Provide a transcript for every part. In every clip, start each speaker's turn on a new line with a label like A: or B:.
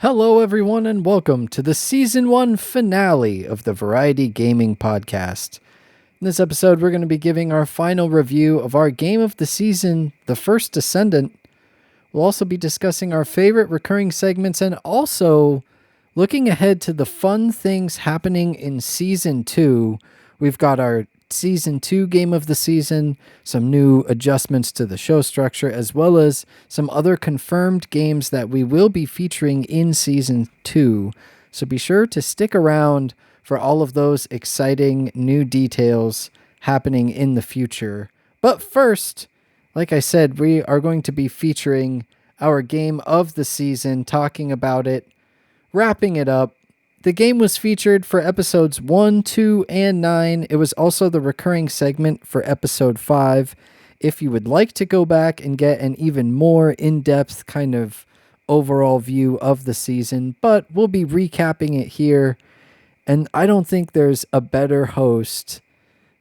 A: Hello, everyone, and welcome to the Season 1 finale of the Variety Gaming Podcast. In this episode, we're going to be giving our final review of our game of the season, The First Descendant. We'll also be discussing our favorite recurring segments and also looking ahead to the fun things happening in Season 2. We've got our Season 2 game of the season, some new adjustments to the show structure, as well as some other confirmed games that we will be featuring in Season 2. So be sure to stick around for all of those exciting new details happening in the future. But first, like I said, we are going to be featuring our game of the season, talking about it, wrapping it up. The game was featured for episodes 1, 2, and 9. It was also the recurring segment for episode 5. If you would like to go back and get an even more in-depth kind of overall view of the season, but we'll be recapping it here. And I don't think there's a better host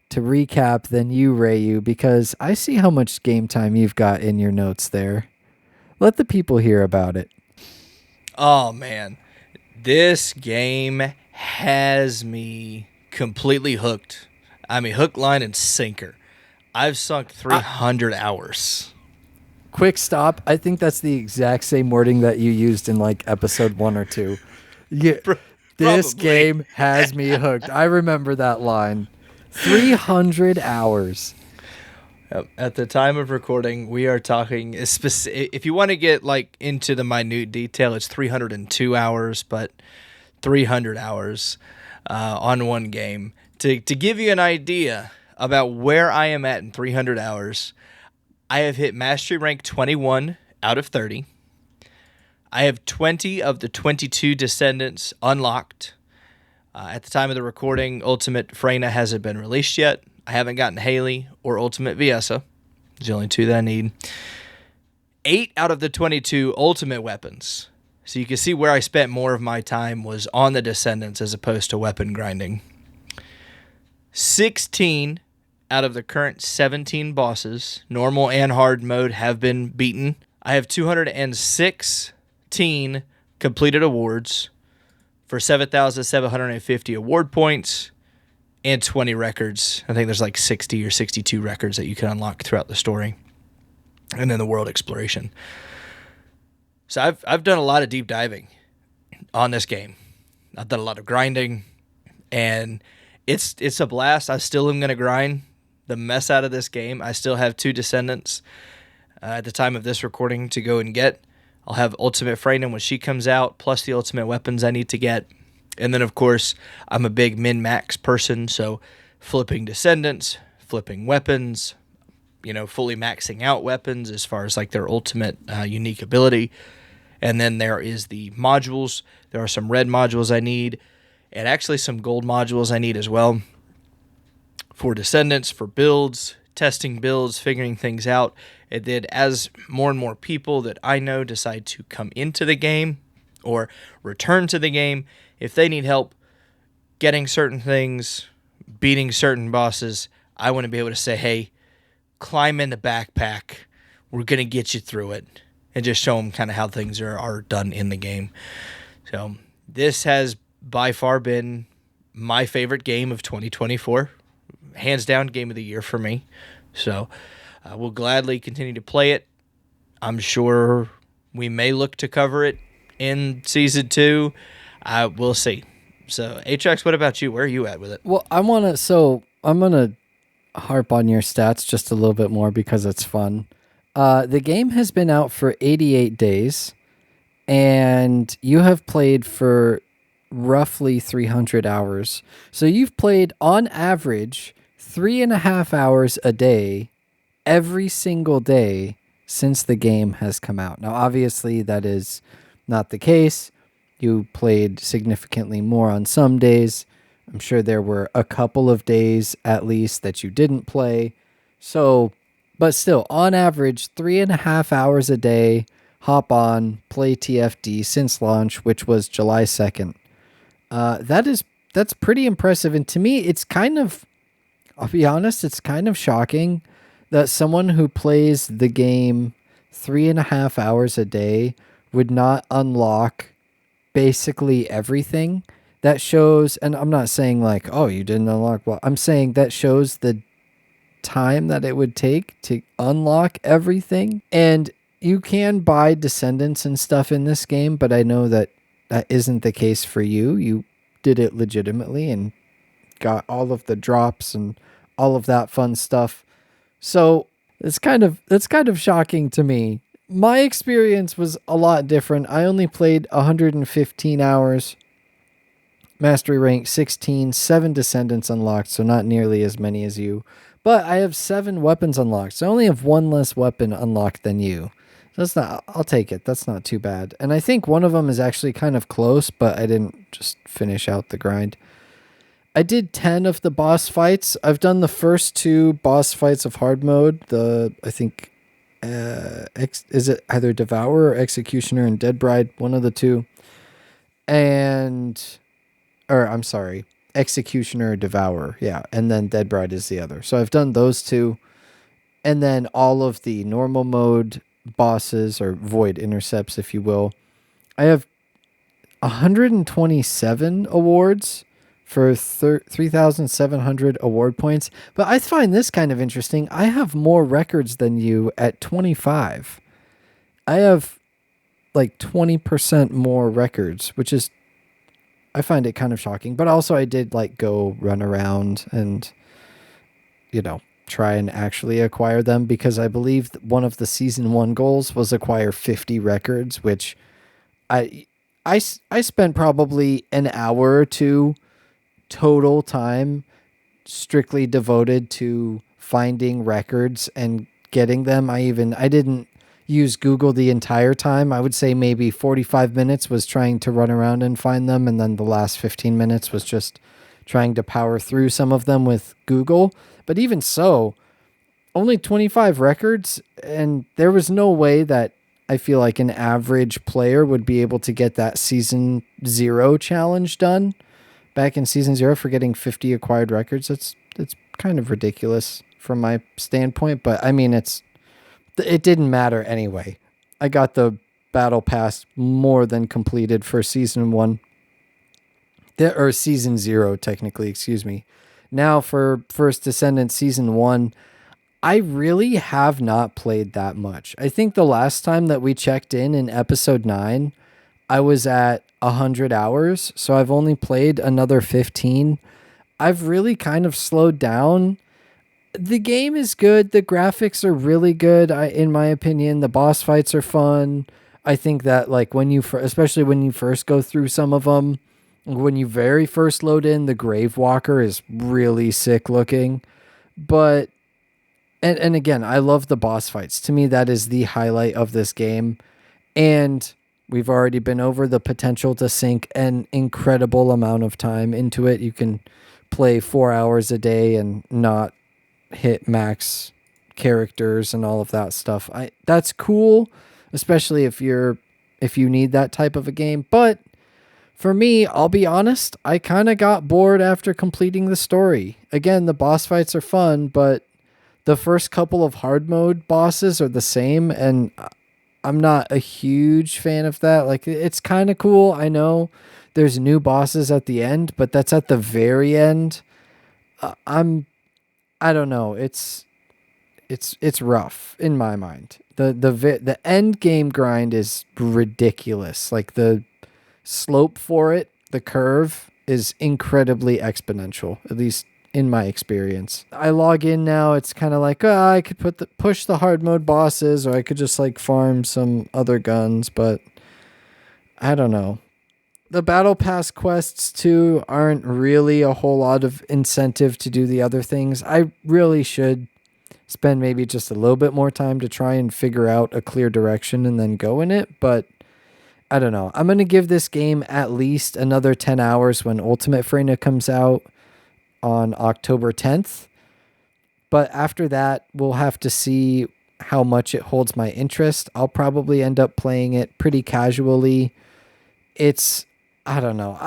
A: to recap than you, Rayu, because I see how much game time you've got in your notes there. Let the people hear about it.
B: Oh, man. This game has me completely hooked. I mean, hook, line, and sinker. I've sunk 300 hours.
A: Quick stop. I think that's the exact same wording that you used in like episode 1 or 2. Yeah, this game has me hooked. I remember that line. 300 hours.
B: At the time of recording, we are talking if you want to get like into the minute detail, it's 302 hours, but 300 hours on one game. To give you an idea about where I am at in 300 hours, I have hit Mastery Rank 21 out of 30. I have 20 of the 22 Descendants unlocked. At the time of the recording, Ultimate Freyna hasn't been released yet. I haven't gotten Haley or Ultimate Viessa. There's the only two that I need. 8 out of the 22 Ultimate weapons. So you can see where I spent more of my time was on the Descendants as opposed to weapon grinding. 16 out of the current 17 bosses, normal and hard mode, have been beaten. I have 216 completed awards for 7,750 award points. And 20 records. I think there's like 60 or 62 records that you can unlock throughout the story. And then the world exploration. So I've done a lot of deep diving on this game. I've done a lot of grinding. And it's a blast. I still am going to grind the mess out of this game. I still have 2 Descendants at the time of this recording to go and get. I'll have Ultimate Freyna when she comes out, plus the ultimate weapons I need to get. And then, of course, I'm a big min-max person, so flipping Descendants, flipping weapons, fully maxing out weapons as far as like their ultimate unique ability. And then there is the modules. There are some red modules I need, and actually some gold modules I need as well for Descendants, for builds, testing builds, figuring things out. And then as more and more people that I know decide to come into the game or return to the game, if they need help getting certain things, beating certain bosses, I want to be able to say, hey, climb in the backpack. We're going to get you through it. And just show them kind of how things are done in the game. So this has by far been my favorite game of 2024. Hands down, game of the year for me. So we'll gladly continue to play it. I'm sure we may look to cover it in Season 2. We'll see. So, Atrax, what about you? Where are you at with it?
A: Well, I'm going to harp on your stats just a little bit more because it's fun. The game has been out for 88 days, and you have played for roughly 300 hours. So you've played, on average, 3.5 hours a day, every single day since the game has come out. Now, obviously, that is not the case. You played significantly more on some days. I'm sure there were a couple of days at least that you didn't play. So, but still, on average, 3.5 hours a day, hop on, play TFD since launch, which was July 2nd. That's pretty impressive. And to me, it's kind of, I'll be honest, it's kind of shocking that someone who plays the game 3.5 hours a day would not unlock basically everything. That shows, and I'm not saying like, oh, you didn't unlock, well, I'm saying that shows the time that it would take to unlock everything. And you can buy descendants and stuff in this game, but I know that that isn't the case for you. You did it legitimately and got all of the drops and all of that fun stuff. So it's kind of shocking to me. My experience was a lot different. I only played 115 hours, mastery rank 16, 7 descendants unlocked, so not nearly as many as you. But I have 7 weapons unlocked, so I only have 1 less weapon unlocked than you. That's not, I'll take it. That's not too bad. And I think one of them is actually kind of close, but I didn't just finish out the grind. I did 10 of the boss fights. I've done the first 2 boss fights of hard mode. I think, is it either Devourer or Executioner and Dead Bride? One of the two. I'm sorry, Executioner or Devourer. Yeah. And then Dead Bride is the other. So I've done those 2. And then all of the normal mode bosses, or void intercepts, if you will. I have 127 awards for 3,700 award points. But I find this kind of interesting. I have more records than you at 25. I have like 20% more records, which is, I find it kind of shocking. But also I did like go run around and, try and actually acquire them, because I believe one of the season 1 goals was acquire 50 records, which I spent probably an hour or 2 total time strictly devoted to finding records and getting them. I didn't use Google the entire time. I would say maybe 45 minutes was trying to run around and find them, and then the last 15 minutes was just trying to power through some of them with Google. But even so, only 25 records, and there was no way that I feel like an average player would be able to get that season 0 challenge done back in season 0 for getting 50 acquired records. It's kind of ridiculous from my standpoint, but I mean, it didn't matter anyway. I got the battle pass more than completed for season 1. Or season 0, technically, excuse me. Now for First Descendant season 1, I really have not played that much. I think the last time that we checked in episode 9, I was at 100 hours, so I've only played another 15. I've really kind of slowed down. The game is good. The graphics are really good, in my opinion. The boss fights are fun. I think that like especially when you first go through some of them, when you very first load in, the Grave Walker is really sick looking. But and again, I love the boss fights. To me, that is the highlight of this game. And we've already been over the potential to sink an incredible amount of time into it. You can play 4 hours a day and not hit max characters and all of that stuff. That's cool, especially if you need that type of a game. But for me, I'll be honest, I kind of got bored after completing the story. Again, the boss fights are fun, but the first couple of hard mode bosses are the same, and I'm not a huge fan of that. Like, it's kind of cool. I know there's new bosses at the end, but that's at the very end. I don't know. It's rough in my mind. The end game grind is ridiculous. Like, the slope for it, the curve is incredibly exponential, at least in my experience. I log in now, it's kind of like, I could push the hard mode bosses, or I could just like farm some other guns, but I don't know. The battle pass quests too aren't really a whole lot of incentive to do the other things. I really should spend maybe just a little bit more time to try and figure out a clear direction and then go in it, but I don't know. I'm going to give this game at least another 10 hours when Ultimate Freyna comes out on October 10th. But after that, we'll have to see how much it holds my interest. I'll probably end up playing it pretty casually. I don't know.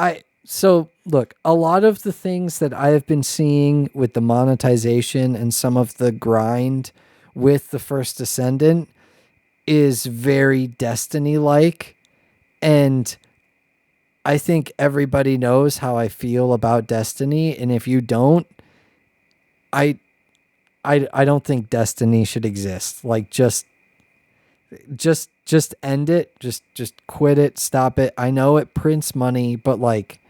A: So look, a lot of the things that I have been seeing with the monetization and some of the grind with the First Descendant is very Destiny-like. And I think everybody knows how I feel about Destiny, and if you don't, I I don't think Destiny should exist. Like just end it. Just quit it. Stop it. I know it prints money, but like,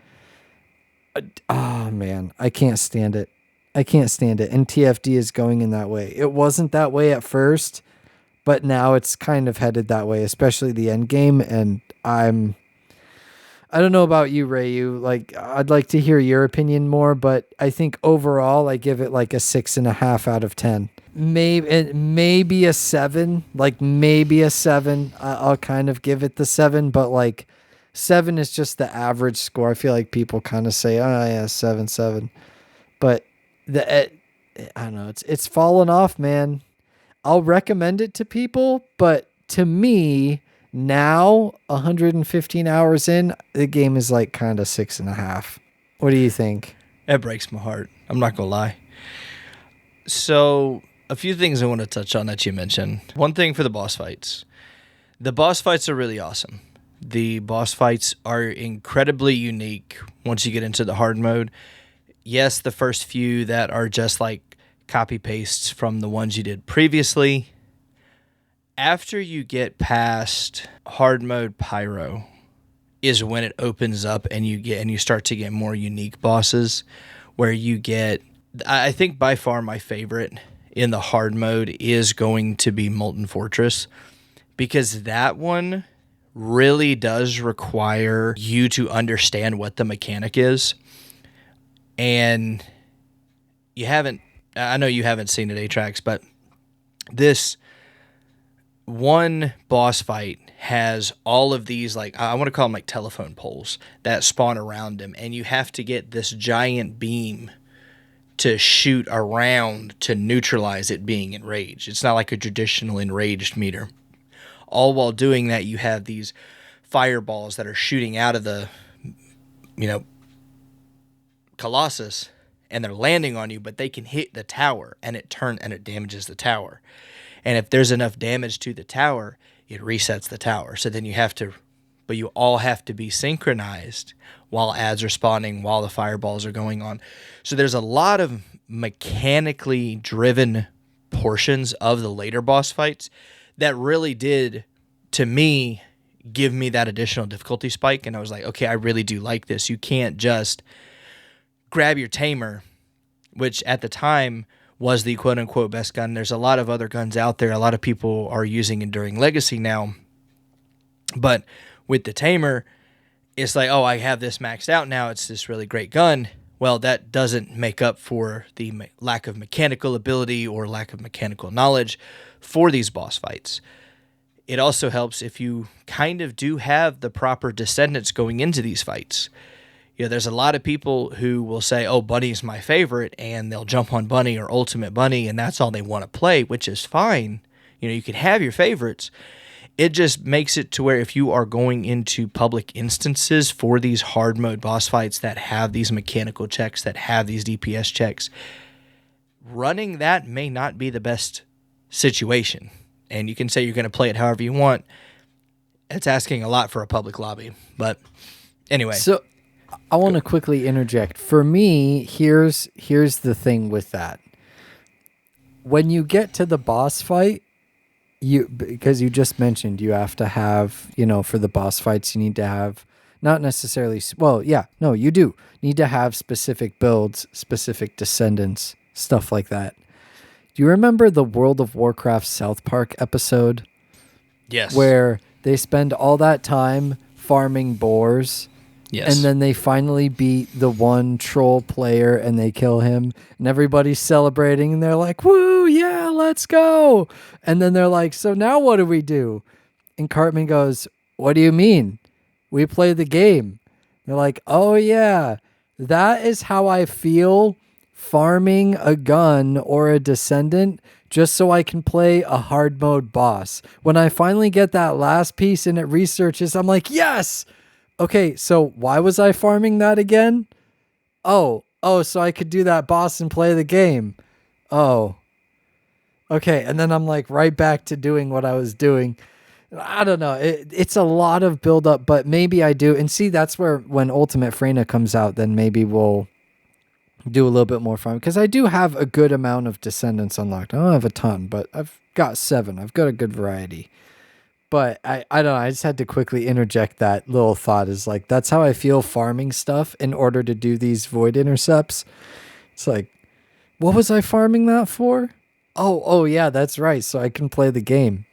A: oh man, I can't stand it. I can't stand it. And TFD is going in that way. It wasn't that way at first, but now it's kind of headed that way, especially the end game. And I don't know about you, Rayu. Like, I'd like to hear your opinion more, but I think overall, I give it like a 6.5 out of 10. Maybe a 7. Like maybe a 7. I'll kind of give it the 7, but like 7 is just the average score. I feel like people kind of say, "Oh yeah, 7, 7," but I don't know. It's fallen off, man. I'll recommend it to people, but to me, now 115 hours in, the game is like kind of 6.5. What do you think?
B: That breaks my heart. I'm not going to lie. So, a few things I want to touch on that you mentioned. One thing for the boss fights. The boss fights are really awesome. The boss fights are incredibly unique once you get into the hard mode. Yes, the first few that are just like copy pastes from the ones you did previously. After you get past hard mode Pyro is when it opens up and you start to get more unique bosses where you get, I think by far my favorite in the hard mode is going to be Molten Fortress, because that one really does require you to understand what the mechanic is. And I know you haven't seen it, Atrax, but this one boss fight has all of these, like, I want to call them like telephone poles that spawn around him, and you have to get this giant beam to shoot around to neutralize it being enraged. It's not like a traditional enraged meter. All while doing that, you have these fireballs that are shooting out of the, Colossus, and they're landing on you, but they can hit the tower, and it damages the tower. And if there's enough damage to the tower, it resets the tower. So then you all have to be synchronized while ads are spawning, while the fireballs are going on. So there's a lot of mechanically driven portions of the later boss fights that really did, to me, give me that additional difficulty spike. And I was like, okay, I really do like this. You can't just grab your tamer, which at the time was the quote-unquote best gun. There's a lot of other guns out there. A lot of people are using Enduring Legacy now. But with the tamer, it's like, oh, I have this maxed out now. It's this really great gun. Well, that doesn't make up for the lack of mechanical ability or lack of mechanical knowledge for these boss fights. It also helps if you kind of do have the proper descendants going into these fights. There's a lot of people who will say, oh, Bunny's my favorite, and they'll jump on Bunny or Ultimate Bunny, and that's all they want to play, which is fine. You can have your favorites. It just makes it to where if you are going into public instances for these hard mode boss fights that have these mechanical checks, that have these DPS checks, running that may not be the best situation. And you can say you're going to play it however you want. It's asking a lot for a public lobby. But anyway.
A: So I want to quickly interject. For me, here's the thing with that. When you get to the boss fight, because you just mentioned you have to have, for the boss fights, you need to have not necessarily, you do need to have specific builds, specific descendants, stuff like that. Do you remember the World of Warcraft South Park episode?
B: Yes.
A: Where they spend all that time farming boars.
B: Yes.
A: And then they finally beat the one troll player and they kill him. And everybody's celebrating and they're like, woo, yeah, let's go. And then they're like, so now what do we do? And Cartman goes, what do you mean? We play the game. They're like, oh yeah, that is how I feel farming a gun or a descendant just so I can play a hard mode boss. When I finally get that last piece and it researches, I'm like, yes! Okay, so why was I farming that again? Oh, so I could do that boss and play the game. Oh. Okay, and then I'm like right back to doing what I was doing. I don't know. It's a lot of build up, but maybe I do. And see, that's where when Ultimate Freyna comes out, then maybe we'll do a little bit more fun because I do have a good amount of Descendants unlocked. I don't have a ton, but I've got 7. I've got a good variety. But I don't know. I just had to quickly interject that little thought is like, that's how I feel farming stuff in order to do these void intercepts. It's like, what was I farming that for? Oh yeah, that's right. So I can play the game.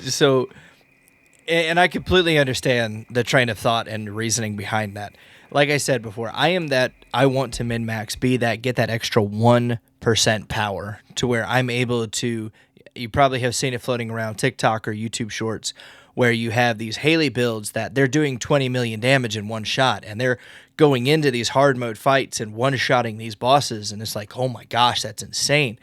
B: So, and I completely understand the train of thought and reasoning behind that. Like I said before, I am that I want to min max, be that, get that extra 1% power to where I'm able to. You probably have seen it floating around TikTok or YouTube Shorts, where you have these Haley builds that they're doing 20 million damage in one shot, and they're going into these hard mode fights and one-shotting these bosses, and it's like, oh my gosh, that's insane.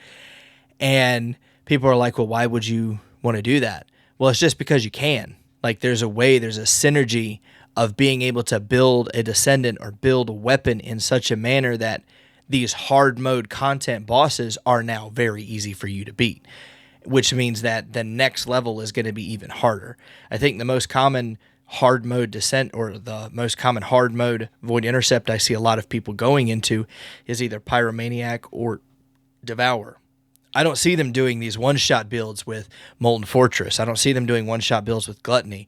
B: And people are like, well, why would you want to do that? Well, it's just because you can. Like, there's a synergy of being able to build a Descendant or build a weapon in such a manner that these hard mode content bosses are now very easy for you to beat, which means that the next level is going to be even harder. I think the most common hard mode descent or the most common hard mode void intercept I see a lot of people going into is either Pyromaniac or Devour. I don't see them doing these one-shot builds with Molten Fortress. I don't see them doing one-shot builds with Gluttony.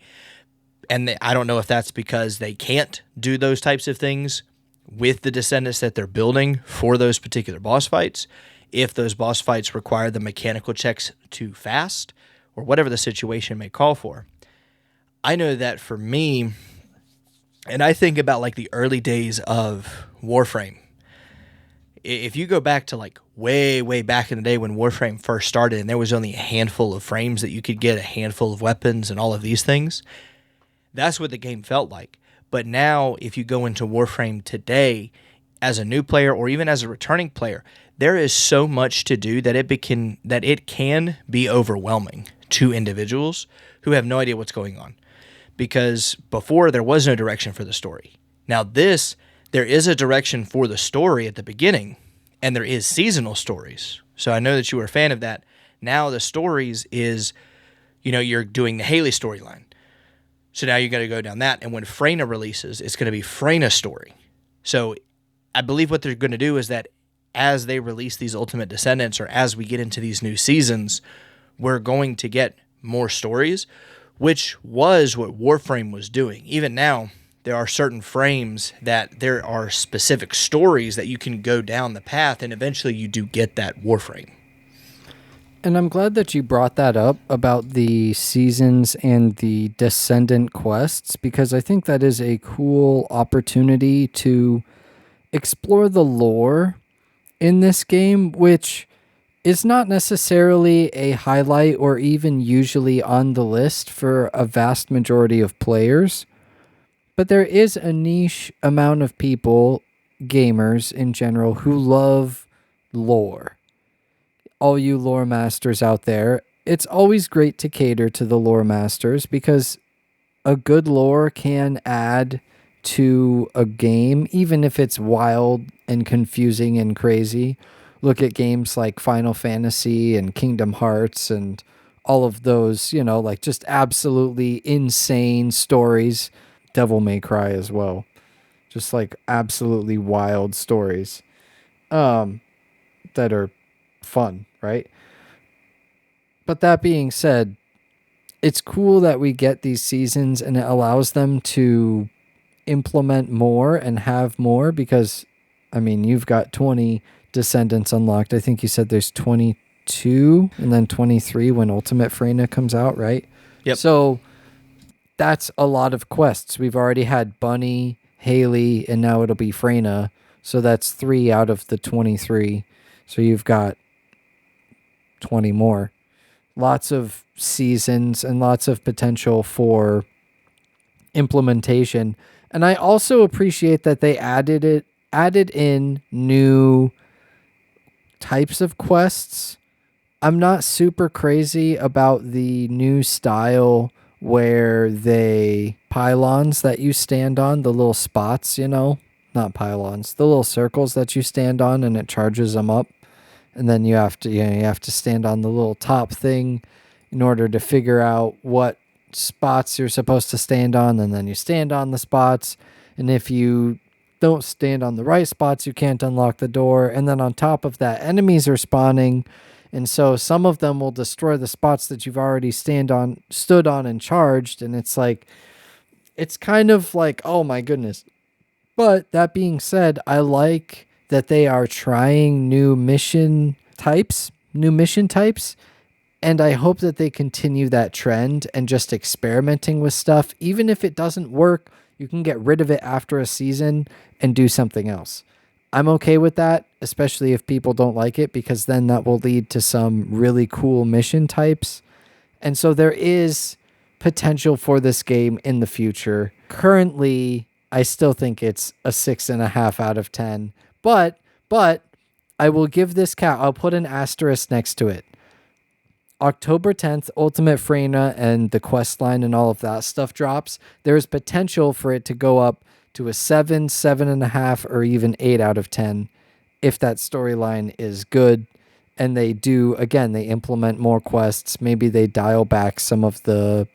B: And I don't know if that's because they can't do those types of things with the Descendants that they're building for those particular boss fights, if those boss fights require the mechanical checks too fast, or whatever the situation may call for. I know that for me, and I think about like the early days of Warframe. If you go back to like way, way back in the day when Warframe first started and there was only a handful of frames that you could get, a handful of weapons and all of these things, that's what the game felt like. But now if you go into Warframe today as a new player or even as a returning player, there is so much to do that it can be overwhelming to individuals who have no idea what's going on. Because before there was no direction for the story. Now there is a direction for the story at the beginning, and there is seasonal stories. So I know that you were a fan of that. Now the stories is, you're doing the Haley storyline. So now you're going to go down that, and when Freyna releases, it's going to be Freyna's story. So I believe what they're going to do is that as they release these Ultimate Descendants or as we get into these new seasons, we're going to get more stories, which was what Warframe was doing. Even now, there are certain frames that there are specific stories that you can go down the path, and eventually you do get that Warframe.
A: And I'm glad that you brought that up about the seasons and the Descendant quests, because I think that is a cool opportunity to explore the lore in this game, which is not necessarily a highlight or even usually on the list for a vast majority of players. But there is a niche amount of people, gamers in general, who love lore. All you lore masters out there, it's always great to cater to the lore masters because a good lore can add to a game, even if it's wild and confusing and crazy. Look at games like Final Fantasy and Kingdom Hearts and all of those, like just absolutely insane stories. Devil May Cry as well. Just like absolutely wild stories that are fun, right? But that being said, it's cool that we get these seasons and it allows them to implement more and have more because, you've got 20 Descendants unlocked. I think you said there's 22 and then 23 when Ultimate Freyna comes out, right?
B: Yep.
A: So that's a lot of quests. We've already had Bunny, Haley, and now it'll be Freyna. So that's 3 out of the 23. So you've got 20 more. Lots of seasons and lots of potential for implementation. And I also appreciate that they added in new types of quests. I'm not super crazy about the new style where pylons that you stand on, the little spots, not pylons, the little circles that you stand on and it charges them up. And then you have to stand on the little top thing in order to figure out what spots you're supposed to stand on, and then you stand on the spots. And if you don't stand on the right spots, you can't unlock the door. And then on top of that, enemies are spawning. And so some of them will destroy the spots that you've already stood on and charged. And it's kind of like, oh my goodness. But that being said, I like that they are trying new mission types, and I hope that they continue that trend and just experimenting with stuff. Even if it doesn't work, you can get rid of it after a season and do something else. I'm okay with that, especially if people don't like it, because then that will lead to some really cool mission types. And so there is potential for this game in the future. Currently, I still think it's a 6.5 out of 10. But I will give this cat, I'll put an asterisk next to it. October 10th, Ultimate Freyna and the quest line and all of that stuff drops. There's potential for it to go up to a 7, 7.5, or even 8 out of 10 if that storyline is good. And they implement more quests. Maybe they dial back some of the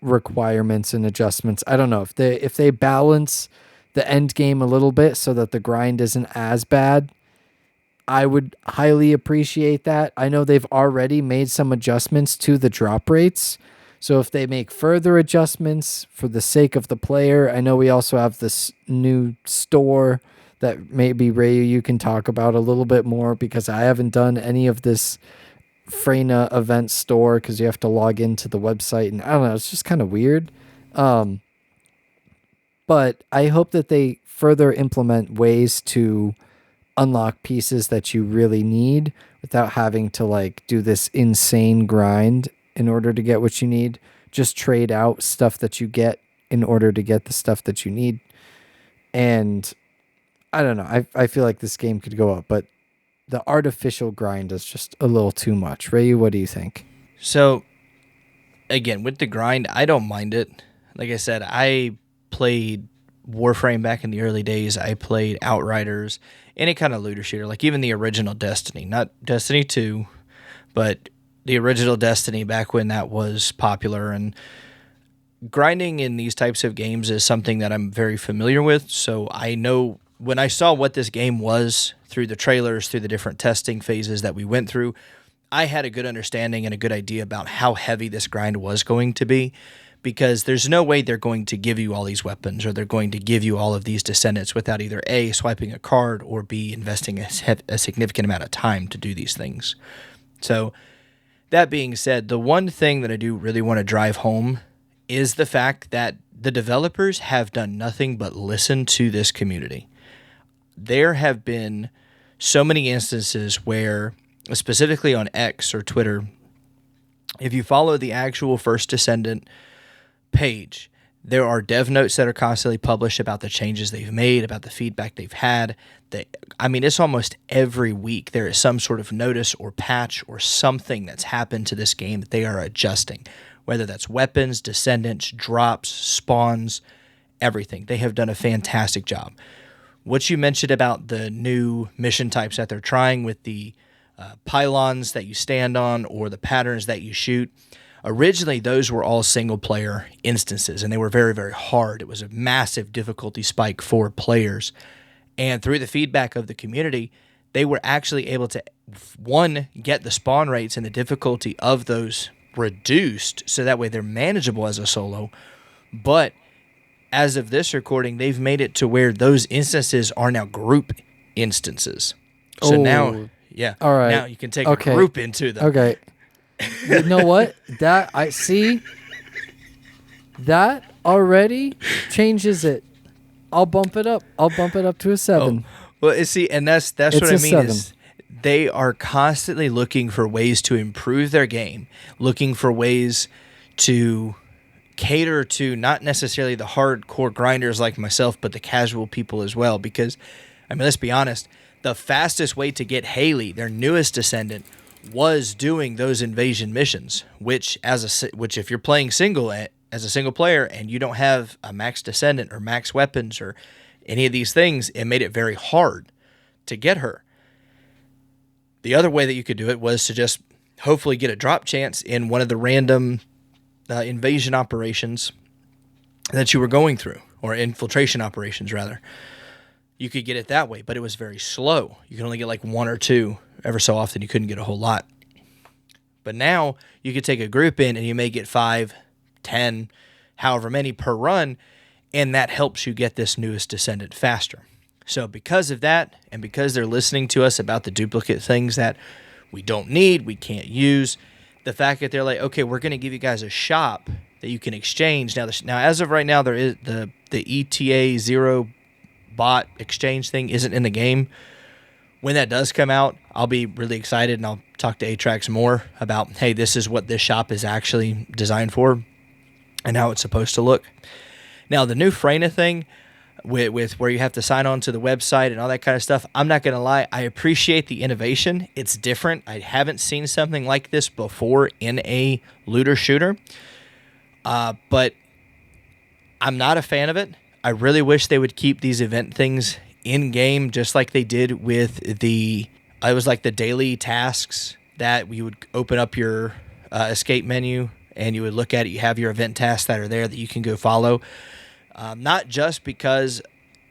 A: requirements and adjustments. I don't know. If they balance the end game a little bit so that the grind isn't as bad, I would highly appreciate that. I know they've already made some adjustments to the drop rates. So if they make further adjustments for the sake of the player, I know we also have this new store that maybe Rayu you can talk about a little bit more, because I haven't done any of this Freyna event store because you have to log into the website, and I don't know, it's just kind of weird. But I hope that they further implement ways to unlock pieces that you really need without having to like do this insane grind in order to get what you need. Just trade out stuff that you get in order to get the stuff that you need. And I don't know, I feel like this game could go up, but the artificial grind is just a little too much. Rayu, what do you think?
B: So, again, with the grind, I don't mind it. Like I said, I played Warframe back in the early days. I played Outriders, any kind of looter shooter, like even the original Destiny. Not Destiny 2, but the original Destiny back when that was popular. And grinding in these types of games is something that I'm very familiar with. So I know when I saw what this game was through the trailers, through the different testing phases that we went through, I had a good understanding and a good idea about how heavy this grind was going to be, because there's no way they're going to give you all these weapons or they're going to give you all of these descendants without either A, swiping a card, or B, investing a significant amount of time to do these things. So that being said, the one thing that I do really want to drive home is the fact that the developers have done nothing but listen to this community. There have been so many instances where, specifically on X or Twitter, if you follow the actual First Descendant page, there are dev notes that are constantly published about the changes they've made, about the feedback they've had. It's almost every week there is some sort of notice or patch or something that's happened to this game that they are adjusting, whether that's weapons, descendants, drops, spawns, everything. They have done a fantastic job. What you mentioned about the new mission types that they're trying with the pylons that you stand on or the patterns that you shoot, originally those were all single-player instances, and they were very, very hard. It was a massive difficulty spike for players. And through the feedback of the community, they were actually able to, one, get the spawn rates and the difficulty of those reduced so that way they're manageable as a solo, but as of this recording, they've made it to where those instances are now group instances. So now, yeah,
A: all right.
B: Now you can take a group into them.
A: Okay. You know what? That I see. That already changes it. I'll bump it up. I'll bump it up to a 7.
B: Well, see, and that's what I mean
A: 7.
B: is they are constantly looking for ways to improve their game, looking for ways to cater to not necessarily the hardcore grinders like myself, but the casual people as well. Because, let's be honest, the fastest way to get Haley, their newest descendant, was doing those invasion missions, which if you're playing as a single player and you don't have a max descendant or max weapons or any of these things, it made it very hard to get her. The other way that you could do it was to just hopefully get a drop chance in one of the random invasion operations that you were going through, or infiltration operations rather. You could get it that way, but it was very slow. You could only get like one or two. Ever so often, you couldn't get a whole lot. But now you could take a group in and you may get 5, 10, however many per run, and that helps you get this newest Descendant faster. So because of that, and because they're listening to us about the duplicate things that we don't need, we can't use, the fact that they're like, okay, we're going to give you guys a shop that you can exchange. Now, as of right now, there is the ETA 0 bot exchange thing isn't in the game. When that does come out, I'll be really excited, and I'll talk to Atrax more about, hey, this is what this shop is actually designed for and how it's supposed to look. Now, the new Freyna thing with where you have to sign on to the website and all that kind of stuff, I'm not going to lie, I appreciate the innovation. It's different. I haven't seen something like this before in a looter shooter, but I'm not a fan of it. I really wish they would keep these event things in-game, just like they did with it was like the daily tasks that you would open up your escape menu and you would look at it. You have your event tasks that are there that you can go follow. Not just because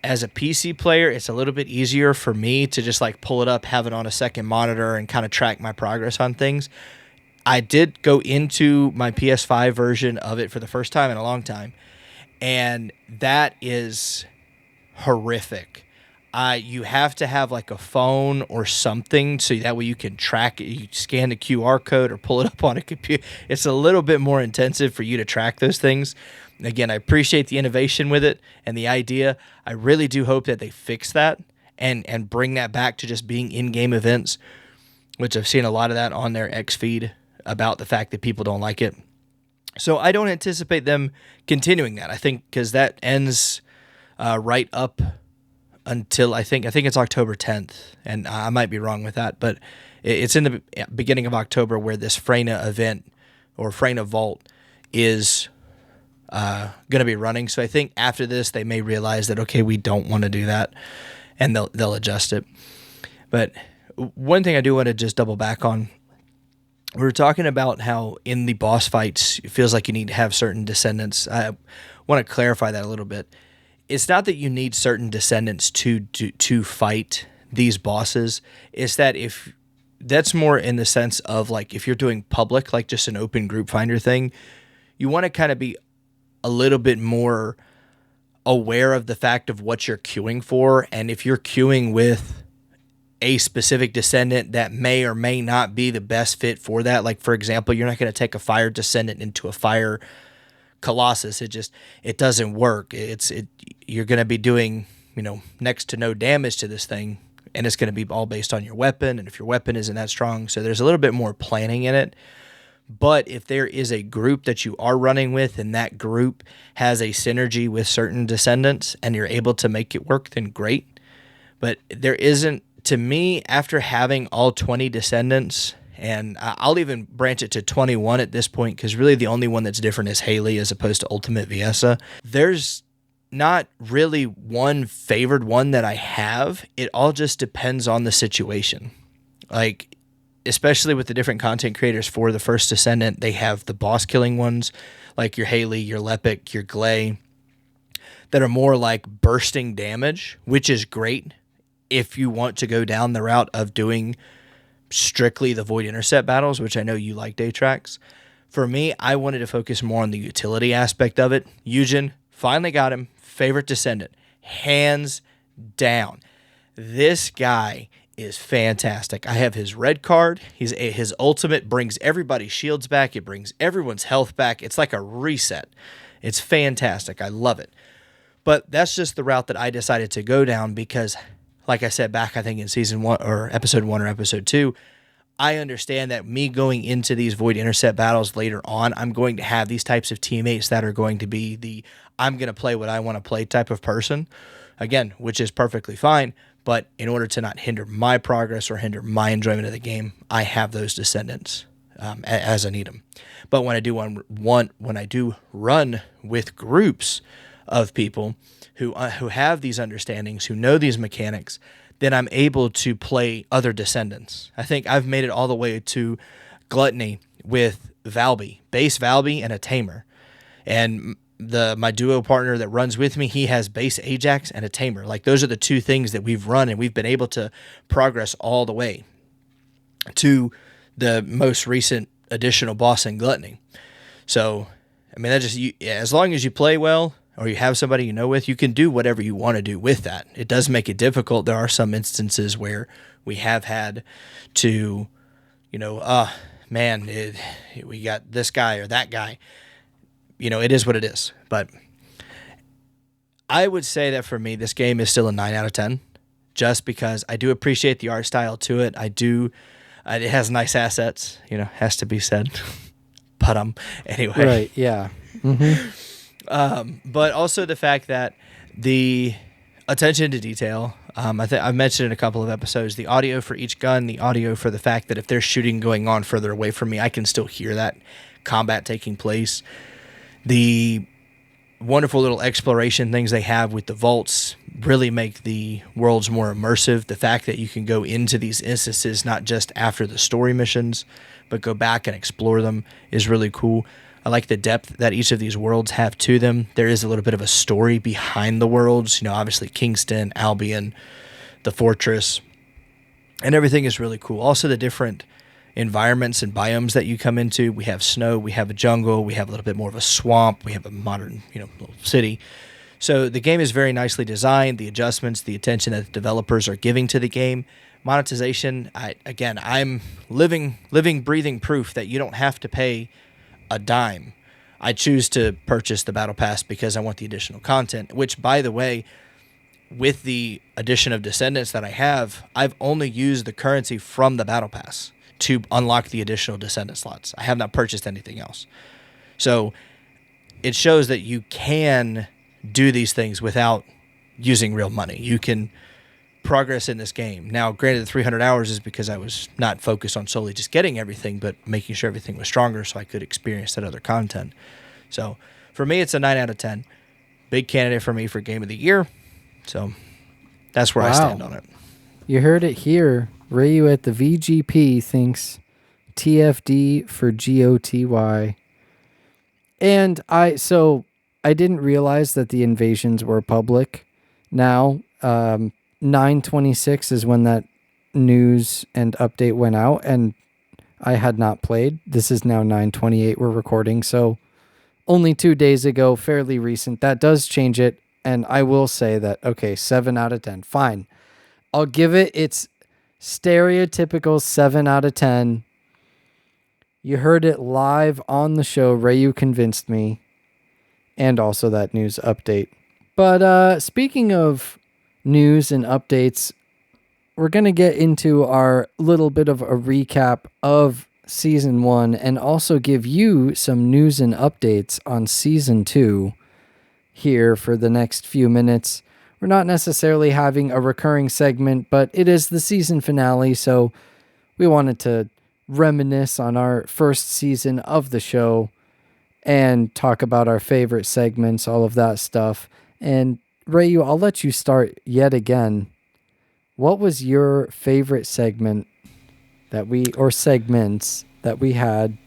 B: as a PC player, it's a little bit easier for me to just like pull it up, have it on a second monitor, and kind of track my progress on things. I did go into my PS5 version of it for the first time in a long time, and that is horrific. You have to have like a phone or something so that way you can track it. You scan the QR code or pull it up on a computer. It's a little bit more intensive for you to track those things. Again, I appreciate the innovation with it and the idea. I really do hope that they fix that and bring that back to just being in-game events, which I've seen a lot of that on their X feed about the fact that people don't like it. So I don't anticipate them continuing that. I think because that ends right up until I think it's October 10th, and I might be wrong with that, but it's in the beginning of October where this Freyna event or Freyna Vault is going to be running. So I think after this they may realize that, okay, we don't want to do that, and they'll adjust it. But one thing I do want to just double back on, we were talking about how in the boss fights it feels like you need to have certain descendants. I want to clarify that a little bit. It's not that you need certain descendants to fight these bosses. It's that if that's more in the sense of like if you're doing public, like just an open group finder thing, you want to kind of be a little bit more aware of the fact of what you're queuing for. And if you're queuing with a specific descendant that may or may not be the best fit for that, like for example, you're not going to take a fire descendant into a fire Colossus. It doesn't work. You're going to be doing, next to no damage to this thing, and it's going to be all based on your weapon, and if your weapon isn't that strong, so there's a little bit more planning in it. But if there is a group that you are running with, and that group has a synergy with certain descendants, and you're able to make it work, then great. But there isn't, to me, after having all 20 descendants, and I'll even branch it to 21 at this point, because really the only one that's different is Haley as opposed to Ultimate Viessa. There's not really one favored one that I have. It all just depends on the situation. Like, especially with the different content creators for the First Descendant, they have the boss killing ones, like your Haley, your Lepic, your Glay, that are more like bursting damage, which is great if you want to go down the route of doing strictly the Void Intercept battles, which I know you like, Daytrax. For me, I wanted to focus more on the utility aspect of it. Eugen, finally got him. Favorite Descendant. Hands down. This guy is fantastic. I have his red card. His ultimate brings everybody's shields back. It brings everyone's health back. It's like a reset. It's fantastic. I love it. But that's just the route that I decided to go down because, like I said back, I think in season 1 or episode 1 or episode 2, I understand that me going into these Void Intercept battles later on, I'm going to have these types of teammates that are going to be the I'm going to play what I want to play type of person. Again, which is perfectly fine. But in order to not hinder my progress or hinder my enjoyment of the game, I have those descendants as I need them. But when I do run with groups of people who have these understandings, who know these mechanics, then I'm able to play other descendants. I think I've made it all the way to Gluttony with Valby, base Valby and a Tamer. And my duo partner that runs with me, he has base Ajax and a Tamer. Like, those are the two things that we've run, and we've been able to progress all the way to the most recent additional boss in Gluttony. So, I mean, as long as you play well or you have somebody you know with, you can do whatever you want to do with that. It does make it difficult. There are some instances where we have had to, we got this guy or that guy. It is what it is. But I would say that for me, this game is still a 9 out of 10, just because I do appreciate the art style to it. It has nice assets, has to be said. But anyway.
A: Right, yeah. Mm-hmm.
B: But also the fact that the attention to detail, I've mentioned in a couple of episodes, the audio for each gun, the audio for the fact that if there's shooting going on further away from me, I can still hear that combat taking place. The wonderful little exploration things they have with the vaults really make the worlds more immersive. The fact that you can go into these instances not just after the story missions, but go back and explore them is really cool. I like the depth that each of these worlds have to them. There is a little bit of a story behind the worlds. Obviously Kingston, Albion, the Fortress, and everything is really cool. Also the different environments and biomes that you come into. We have snow, we have a jungle, we have a little bit more of a swamp, we have a modern, little city. So the game is very nicely designed. The adjustments, the attention that the developers are giving to the game. Monetization, I'm living, breathing proof that you don't have to pay a dime. I choose to purchase the Battle Pass because I want the additional content, which, by the way, with the addition of Descendants that I have, I've only used the currency from the Battle Pass to unlock the additional Descendant slots. I have not purchased anything else. So it shows that you can do these things without using real money. You can progress in this game. Now, granted, the 300 hours is because I was not focused on solely just getting everything, but making sure everything was stronger so I could experience that other content. So for me, it's a 9 out of 10. Big candidate for me for Game of the Year. So that's where I stand on it. You
A: heard it here. Ryu at the VGP thinks TFD for GOTY. And I didn't realize that the invasions were public. Now, 9/26 is when that news and update went out, and I had not played. This is now 9/28 we're recording, so only 2 days ago, fairly recent. That does change it, and I will say that, okay, 7 out of 10. Fine. I'll give it its stereotypical 7 out of 10. You heard it live on the show. Ryu convinced me. And also that news update. But speaking of news and updates, we're going to get into our little bit of a recap of Season 1 and also give you some news and updates on Season 2 here for the next few minutes. We're not necessarily having a recurring segment, but it is the season finale, so we wanted to reminisce on our first season of the show and talk about our favorite segments, all of that stuff. And Ryu, I'll let you start yet again. What was your favorite segment segments that we had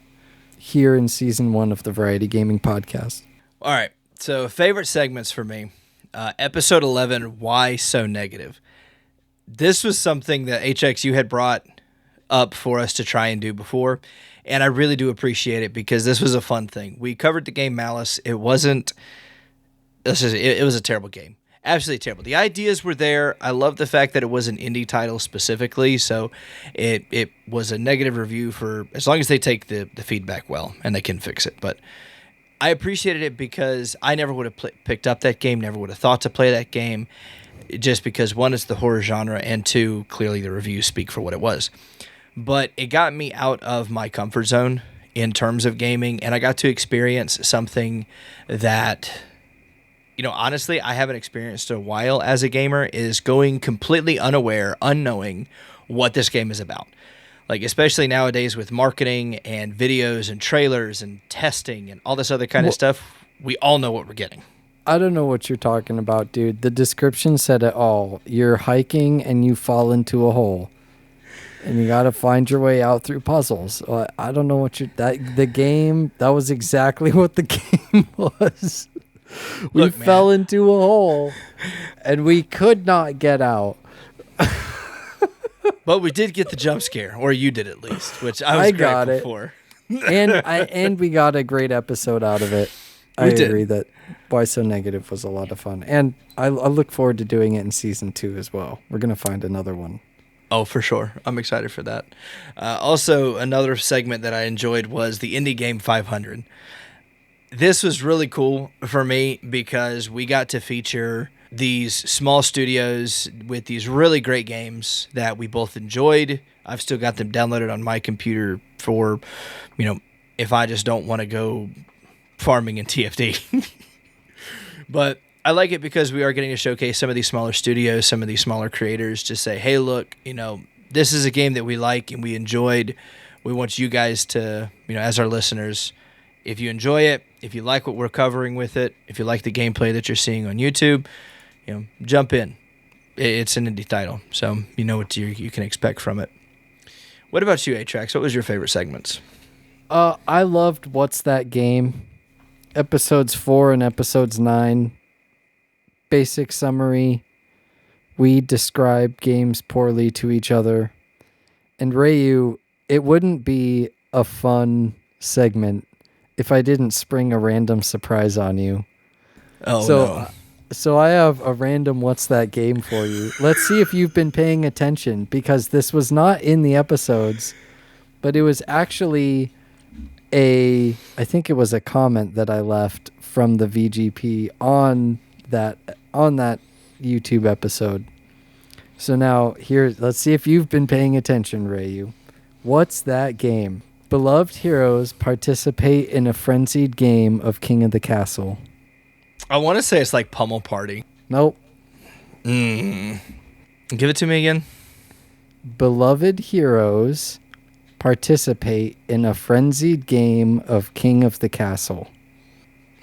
A: here in Season 1 of the Variety Gaming Podcast?
B: All right, so favorite segments for me. Episode 11, Why So Negative? This was something that HX, you had brought up for us to try and do before, and I really do appreciate it because this was a fun thing. We covered the game Malice. It was a terrible game. Absolutely terrible. The ideas were there. I love the fact that it was an indie title specifically, so it was a negative review for as long as they take the feedback well and they can fix it. But I appreciated it because I never would have picked up that game, never would have thought to play that game, just because, one, it's the horror genre, and two, clearly the reviews speak for what it was. But it got me out of my comfort zone in terms of gaming, and I got to experience something that, honestly, I haven't experienced in a while as a gamer, is going completely unaware, unknowing what this game is about. Like, especially nowadays with marketing and videos and trailers and testing and all this other kind of stuff, we all know what we're getting.
A: I don't know what you're talking about, dude. The description said it all. You're hiking and you fall into a hole. And you got to find your way out through puzzles. I don't know what the game, that was exactly what the game was. We
B: Look,
A: fell
B: man.
A: into a hole and we could not get out.
B: But we did get the jump scare, or you did at least, which I was
A: got
B: grateful
A: it.
B: for.
A: And we got a great episode out of it. I
B: We did.
A: agree that Why So Negative was a lot of fun. And I look forward to doing it in season 2 as well. We're going to find another one.
B: Oh, for sure. I'm excited for that. Also, another segment that I enjoyed was the Indie Game 500. This was really cool for me because we got to feature these small studios with these really great games that we both enjoyed. I've still got them downloaded on my computer for, if I just don't want to go farming in TFD. But I like it because we are getting to showcase some of these smaller studios, some of these smaller creators, to say, hey, look, this is a game that we like and we enjoyed. We want you guys to, as our listeners, if you enjoy it, if you like what we're covering with it, if you like the gameplay that you're seeing on YouTube, jump in. It's an indie title, so you know what you can expect from it. What about you, A-Trax? What was your favorite segments?
A: I loved What's That Game? Episodes 4 and episodes 9. Basic summary. We describe games poorly to each other. And Rayu, it wouldn't be a fun segment if I didn't spring a random surprise on you.
B: Oh,
A: no. So I have a random What's That Game for you. Let's see if you've been paying attention, because this was not in the episodes, but it was actually I think it was a comment that I left from the VGP on that YouTube episode. So now let's see if you've been paying attention, Rayu. What's that game? Beloved heroes participate in a frenzied game of King of the Castle.
B: I want to say it's like Pummel Party.
A: Nope.
B: Give it to me again.
A: Beloved heroes participate in a frenzied game of King of the Castle.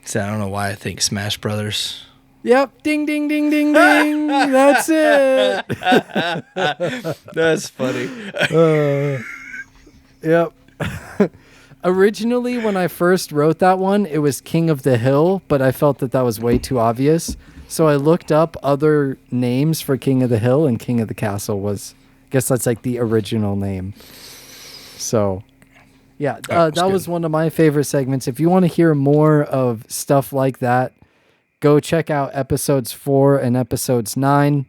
B: So I don't know why I think Smash Brothers.
A: Yep. Ding, ding, ding, ding, ding. That's it.
B: That's funny.
A: Yep. Originally, when I first wrote that one, it was King of the Hill, but I felt that was way too obvious. So I looked up other names for King of the Hill, and King of the Castle was, I guess that's like the original name. So, yeah, that was one of my favorite segments. If you want to hear more of stuff like that, go check out episodes 4 and episodes 9.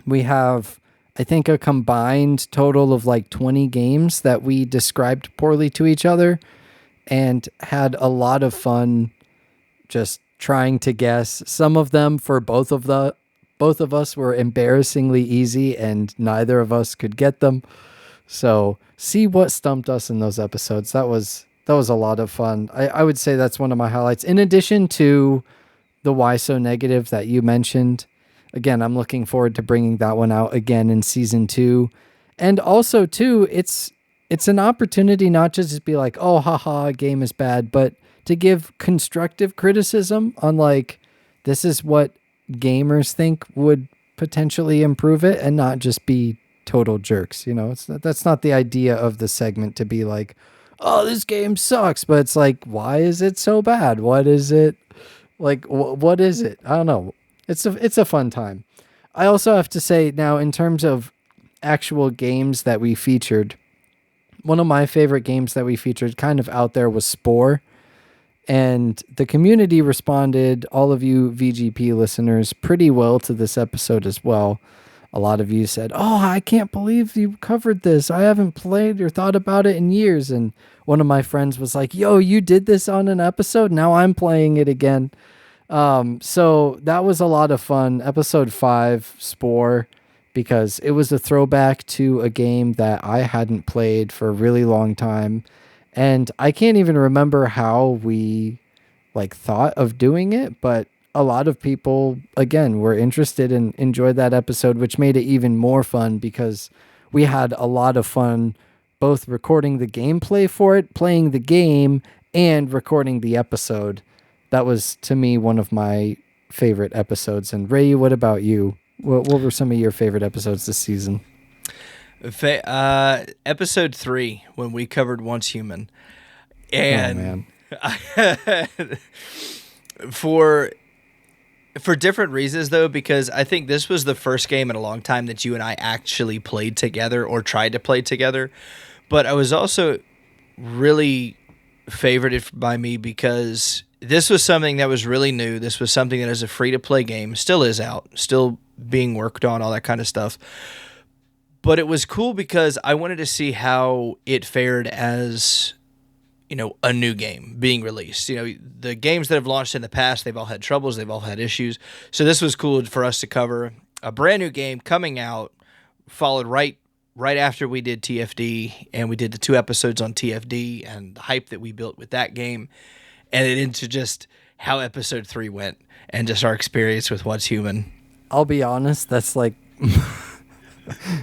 A: We have, I think, a combined total of like 20 games that we described poorly to each other and had a lot of fun just trying to guess. Some of them for both of us were embarrassingly easy and neither of us could get them. So see what stumped us in those episodes. That was a lot of fun. I would say that's one of my highlights. In addition to the Why So Negative that you mentioned. Again, I'm looking forward to bringing that one out again in season 2. And also, too, it's an opportunity not just to be like, oh, haha, game is bad, but to give constructive criticism on like, this is what gamers think would potentially improve it, and not just be total jerks. That's not the idea of the segment, to be like, oh, this game sucks, but it's like, why is it so bad? What is it? Like, what is it? I don't know. It's a fun time. I also have to say now, in terms of actual games that we featured, one of my favorite games that we featured kind of out there was Spore. And the community responded, all of you VGP listeners, pretty well to this episode as well. A lot of you said, oh, I can't believe you covered this. I haven't played or thought about it in years. And one of my friends was like, yo, you did this on an episode? Now I'm playing it again. So that was a lot of fun. Episode 5, Spore, because it was a throwback to a game that I hadn't played for a really long time. And I can't even remember how we thought of doing it, but a lot of people, again, were interested and enjoyed that episode, which made it even more fun because we had a lot of fun both recording the gameplay for it, playing the game, and recording the episode. That was, to me, one of my favorite episodes. And Ray, what about you? What were some of your favorite episodes this season?
B: Episode 3 when we covered Once Human,
A: Oh
B: and
A: man.
B: for different reasons though, because I think this was the first game in a long time that you and I actually played together or tried to play together. But I was also really favorited by me because this was something that was really new. This was something that is a free to play game, still is out, still being worked on, all that kind of stuff. But it was cool because I wanted to see how it fared as, a new game being released. The games that have launched in the past, they've all had troubles, they've all had issues. So this was cool for us to cover a brand new game coming out, followed right after we did TFD, and we did the 2 episodes on TFD and the hype that we built with that game, and it into just how episode 3 went and just our experience with What's Human.
A: I'll be honest, that's like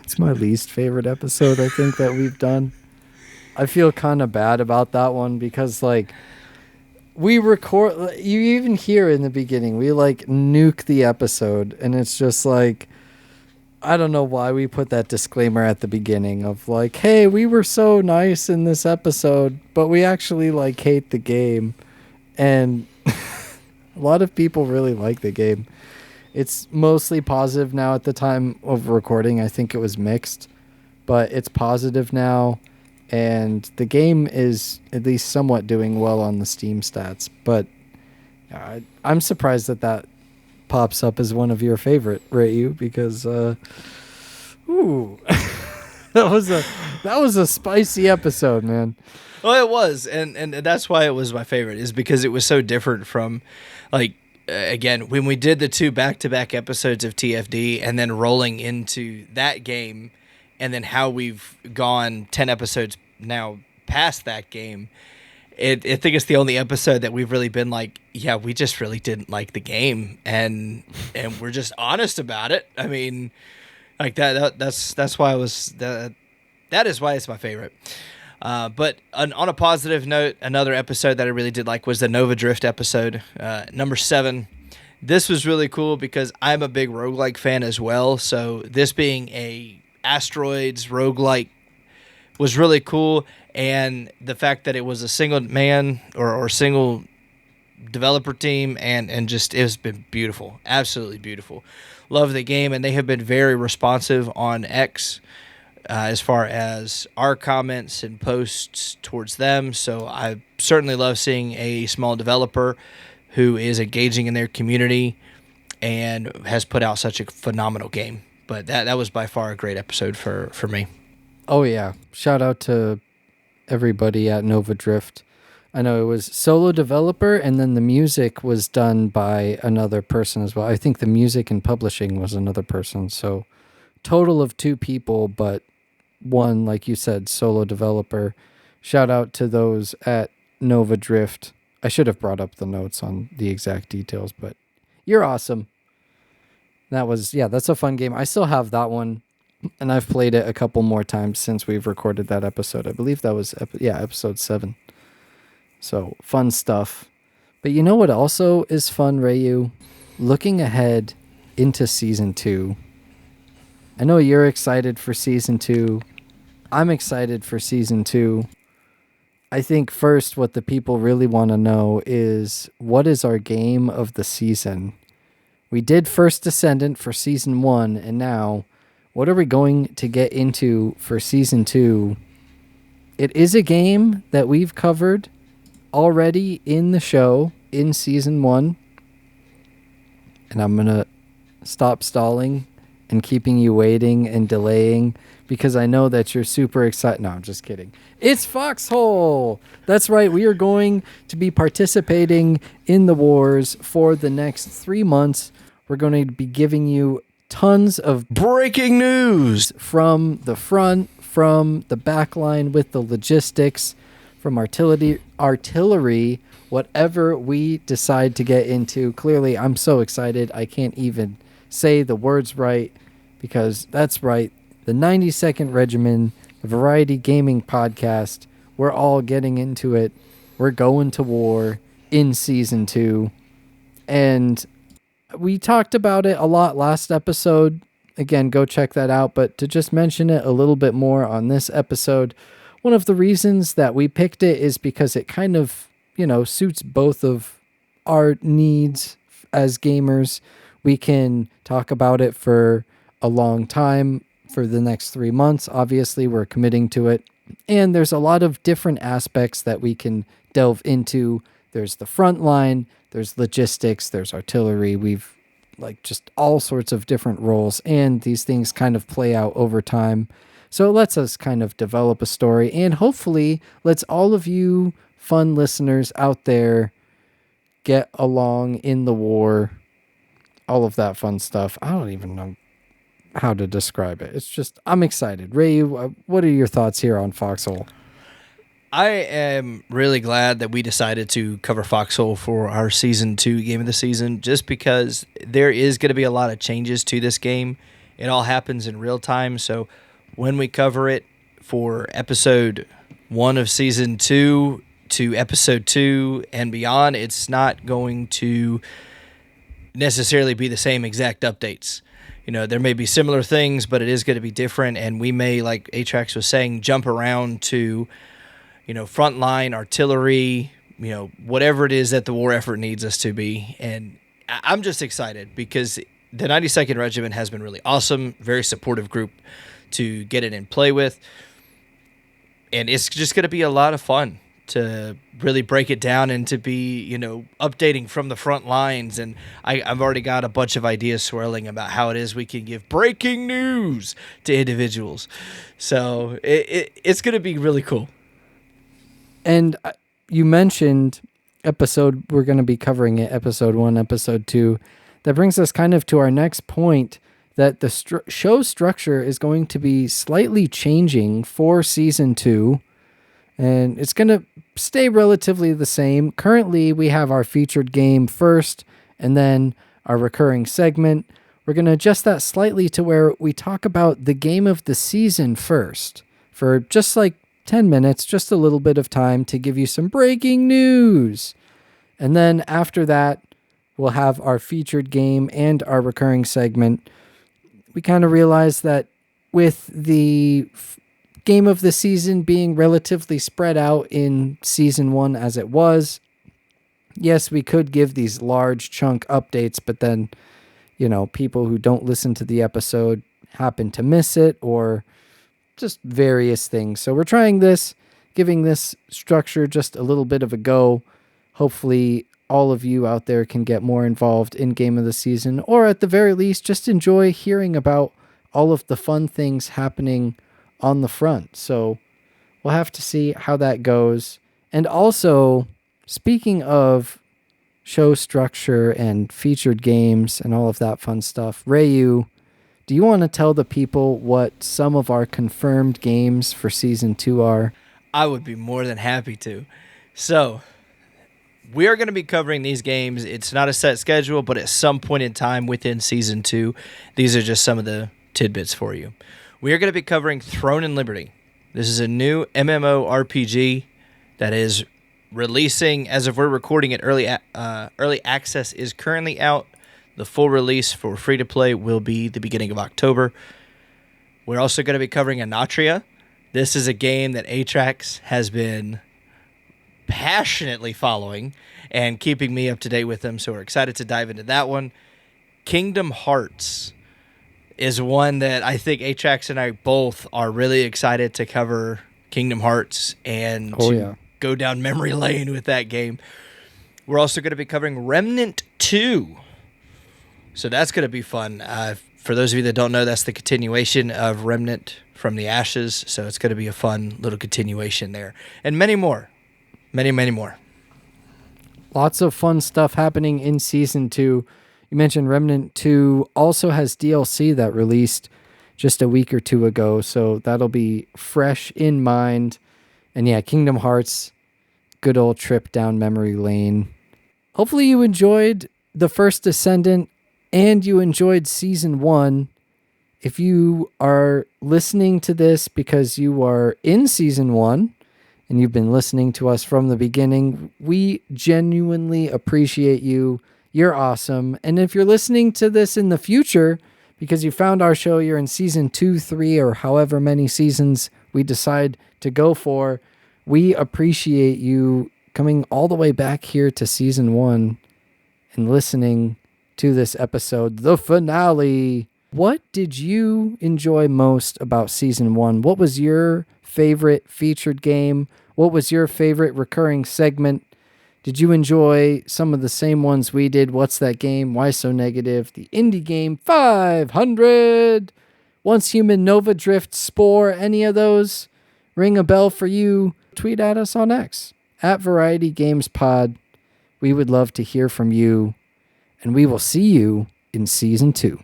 A: it's my least favorite episode I think that we've done. I feel kind of bad about that one because like we record, you even hear in the beginning, we like nuke the episode, and it's just like, I don't know why we put that disclaimer at the beginning of like, hey, we were so nice in this episode, but we actually like hate the game. And a lot of people really like the game. It's mostly positive now. At the time of recording, I think it was mixed, but it's positive now. And the game is at least somewhat doing well on the Steam stats. But I'm surprised that pops up as one of your favorite, Rayu, because ooh, that was a spicy episode, man.
B: Well, it was, and that's why it was my favorite, is because it was so different from, like, again, when we did the 2 back-to-back episodes of TFD and then rolling into that game, and then how we've gone 10 episodes now past that game. I think it's the only episode that we've really been like, yeah, we just really didn't like the game, and we're just honest about it. I mean, like that's why I was that is why it's my favorite. But on a positive note, another episode that I really did like was the Nova Drift episode, number 7. This was really cool because I'm a big roguelike fan as well. So this being a asteroids roguelike was really cool. And the fact that it was a single man or single developer team and just it has been beautiful. Absolutely beautiful. Love the game, and they have been very responsive on X. As far as our comments and posts towards them. So I certainly love seeing a small developer who is engaging in their community and has put out such a phenomenal game. But that was by far a great episode for me.
A: Oh yeah, shout out to everybody at Nova Drift. I know it was solo developer, and then the music was done by another person as well. I think the music and publishing was another person. So total of 2 people, but one, like you said, solo developer. Shout out to those at Nova Drift. I should have brought up the notes on the exact details, but you're awesome. That's a fun game. I still have that one, and I've played it a couple more times since we've recorded that episode. I believe that was episode 7. So fun stuff. But you know what also is fun, Rayu? Looking ahead into season 2. I know you're excited for season 2. I'm excited for season 2. I think first what the people really want to know is, what is our game of the season? We did First Descendant for season 1, and now what are we going to get into for season 2? It is a game that we've covered already in the show in season 1. And I'm going to stop stalling and keeping you waiting and delaying because I know that you're super excited. No, I'm just kidding. It's Foxhole. That's right. We are going to be participating in the wars for the next 3 months. We're going to be giving you tons of
B: Breaking news
A: from the front, from the back line with the logistics, from artillery, whatever we decide to get into. Clearly, I'm so excited. I can't even say the words right, because that's right, the 92nd Regimen, the Variety Gaming Podcast, we're all getting into it. We're going to war in season 2, and we talked about it a lot last episode, again, go check that out. But to just mention it a little bit more on this episode, one of the reasons that we picked it is because it kind of, suits both of our needs as gamers. We can talk about it for a long time, for the next 3 months. Obviously, we're committing to it. And there's a lot of different aspects that we can delve into. There's the front line, there's logistics, there's artillery. We've just all sorts of different roles, and these things kind of play out over time. So it lets us kind of develop a story, and hopefully lets all of you fun listeners out there get along in the war, all of that fun stuff. I don't even know how to describe it. It's just, I'm excited. Ray, what are your thoughts here on Foxhole?
B: I am really glad that we decided to cover Foxhole for our Season 2 Game of the Season, just because there is going to be a lot of changes to this game. It all happens in real time, so when we cover it for Episode 1 of Season 2 to Episode 2 and beyond, it's not going to necessarily be the same exact updates. There may be similar things, but it is going to be different, and we may, like Atrax was saying, jump around to frontline, artillery, whatever it is that the war effort needs us to be. And I'm just excited because the 92nd Regiment has been really awesome, very supportive group to get it in play with. And it's just going to be a lot of fun to really break it down and to be, updating from the front lines. And I've already got a bunch of ideas swirling about how it is we can give breaking news to individuals. So it's going to be really cool.
A: And you mentioned we're going to be covering it, Episode 1, Episode 2. That brings us kind of to our next point, that the show structure is going to be slightly changing for Season 2. And it's going to stay relatively the same. Currently, we have our featured game first, and then our recurring segment. We're going to adjust that slightly to where we talk about the game of the season first, for just 10 minutes, just a little bit of time to give you some breaking news. And then after that, we'll have our featured game and our recurring segment. We kind of realized that with the game of the season being relatively spread out in Season 1 as it was, yes, we could give these large chunk updates, but then, people who don't listen to the episode happen to miss it, or just various things. So we're trying this, giving this structure just a little bit of a go. Hopefully all of you out there can get more involved in Game of the Season, or at the very least, just enjoy hearing about all of the fun things happening on the front. So we'll have to see how that goes. And also, speaking of show structure and featured games and all of that fun stuff, Rayu, do you want to tell the people what some of our confirmed games for Season 2 are?
B: I would be more than happy to. So, we are going to be covering these games. It's not a set schedule, but at some point in time within Season 2, these are just some of the tidbits for you. We are going to be covering Throne and Liberty. This is a new MMORPG that is releasing, as of we're recording it, early access is currently out. The full release for free-to-play will be the beginning of October. We're also going to be covering Anatria. This is a game that Atrax has been passionately following and keeping me up to date with them, so we're excited to dive into that one. Kingdom Hearts is one that I think Atrax and I both are really excited to cover. Kingdom Hearts and go down memory lane with that game. We're also going to be covering Remnant 2. So that's going to be fun. For those of you that don't know, that's the continuation of Remnant from the Ashes. So it's going to be a fun little continuation there. And many more. Many, many more.
A: Lots of fun stuff happening in Season 2. You mentioned Remnant 2 also has DLC that released just a week or two ago. So that'll be fresh in mind. And yeah, Kingdom Hearts, good old trip down memory lane. Hopefully you enjoyed the First Descendant and you enjoyed Season 1. If you are listening to this because you are in Season 1 and you've been listening to us from the beginning, we genuinely appreciate you. You're awesome. And if you're listening to this in the future, because you found our show. You're in season 2, 3, or however many seasons we decide to go for. We appreciate you coming all the way back here to season 1 and listening to this episode, the finale. What did you enjoy most about season 1? What was your favorite featured game? What was your favorite recurring segment? Did you enjoy some of the same ones we did? What's that game? Why so negative? The indie game 500. Once Human, Nova Drift, Spore, any of those ring a bell for you? Tweet at us on X at Variety Games Pod. We would love to hear from you, and we will see you in season 2.